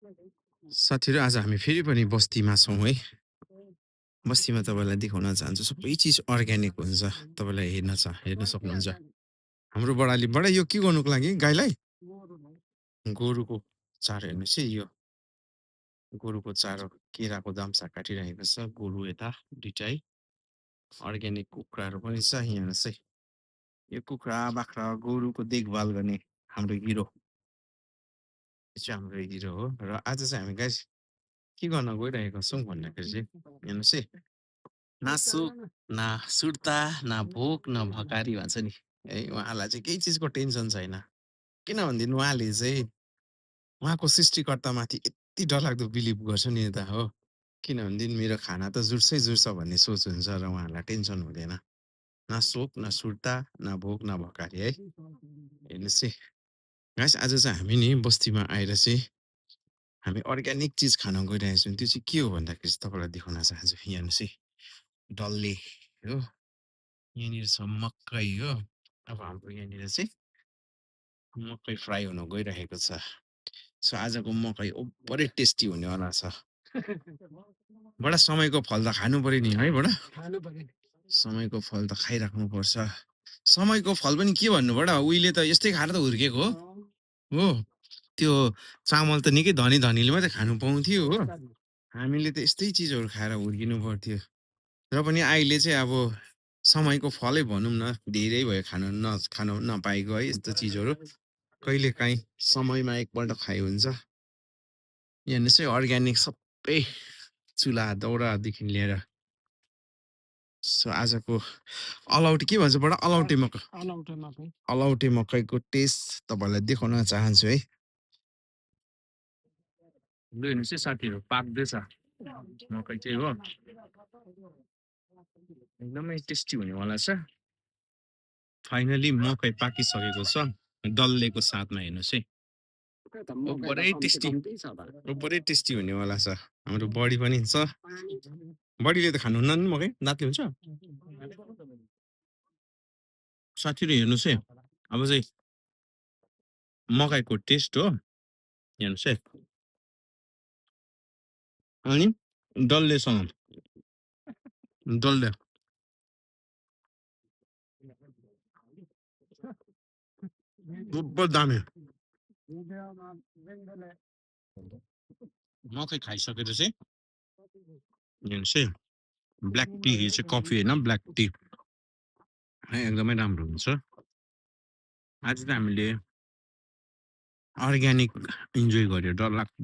साथीहरू आज हामी फेरि पनि बस्तीमा छौँ है। बस्तीमा तपाईँलाई देखाउन चाहन्छु सबै चिज अर्ग्यानिक हुन्छ। तपाईँलाई हेर्न सक्नुहुन्छ। हाम्रो बडाले बडा यो के गर्नुको लागि गाईलाई? गोरुको चारो हेर्नुहोस् है यो गोरुको चारो केराको दाम्चा काटिरहेको छ। गोरु यता दुइटै अर्ग्यानिक कुखुराहरू पनि छ। यहाँ हेर्नुहोस् है। यो कुखुरा, बाख्रा, गोरुको देखभाल गर्ने हाम्रो हिरो। यो चाहिँ हाम्रो हिरो हो र आज चाहिँ हामी गाइस के गर्न गइरहेको छौँ भन्दाखेरि चाहिँ हेर्नुहोस् है। ना सुख, ना सुर्ता, ना भोक, न भकारी भन्छ नि। है उहाँलाई चाहिँ केही चिजको टेन्सन छैन। किन भनेदेखि उहाँले चाहिँ उहाँको सृष्टिकर्तामाथि यति डरलाग्दो बिलिभ गर्छ नि त हो। किन भनेदेखि मेरो खाना त जुर्छै जुर्छ भन्ने सोच हुन्छ र उहाँहरूलाई टेन्सन हुँदैन। ना शोक, ना सुर्ता, ना भोक, ना भकारी है। हेर्नुहोस् है। गाइस आज चाहिँ हामी नि बस्तीमा आएर चाहिँ हामी अर्ग्यानिक चिज खान गइरहेको छौँ। त्यो चाहिँ के हो भन्दाखेरि चाहिँ तपाईँलाई देखाउन चाहन्छु। यहाँ हेर्नुहोस् है। डल्ले हो। यहाँनिर छ मकै हो। अब हाम्रो यहाँनिर चाहिँ मकै फ्राई हुन गइरहेको छ। सो आजको मकै ओभरै टेस्टी हुनेवाला छ। बडा समयको फल त खानु पर्यो नि है बडा? समयको फल त खाइराख्नुपर्छ। समयको फल पनि के भन्नु बडा? उहिले त यस्तै खाएर त हुर्केको हो। हो। त्यो चामल त निकै धनी धनीले मात्रै खानु पाउँथ्यो हो। हामीले त यस्तै चिजहरू खाएर हुर्किनु पर्थ्यो। र पनि अहिले चाहिँ अब समयको फलै भनौँ न धेरै भयो खान नपाएको है यस्तो चिजहरू। कहिलेकाहीँ समयमा एकपल्ट खाइ हुन्छ। यहाँ हेर्नुहोस् है अर्ग्यानिक सबै चुला दाउरादेखि लिएर। सो आजको अलौटे के भन्छ बडा? अलौटे मकै। अलौटे मकैको टेस्ट तपाईँलाई देखाउन चाहन्छु है। लु हेर्नुहोस् है साथीहरू पाक्दैछ मकै चाहिँ हो। एकदमै टेस्टी हुनेवाला छ। फाइनली मकै पाकिसकेको छ। डल्लेको साथमा हेर्नुहोस् है। ओभरै टेस्टी हुनेवाला छ। हाम्रो बडी पनि छ। बडीले त खानुहुन्न नि मकै? दाँतले हुन्छ? साथीहरू हेर्नुहोस् है। अब चाहिँ मकैको टेस्ट हो। हेर्नुहोस् है। अनि डल्लेसँग डल्ले ओभर दामी। मकै खाइसकेर चाहिँ हेर्नुहोस् है। ब्ल्याक टी चाहिँ कफी होइन ब्ल्याक टी एकदमै राम्रो हुन्छ। आज त हामीले अर्ग्यानिक इन्जोय गर्यो डरलाग्दो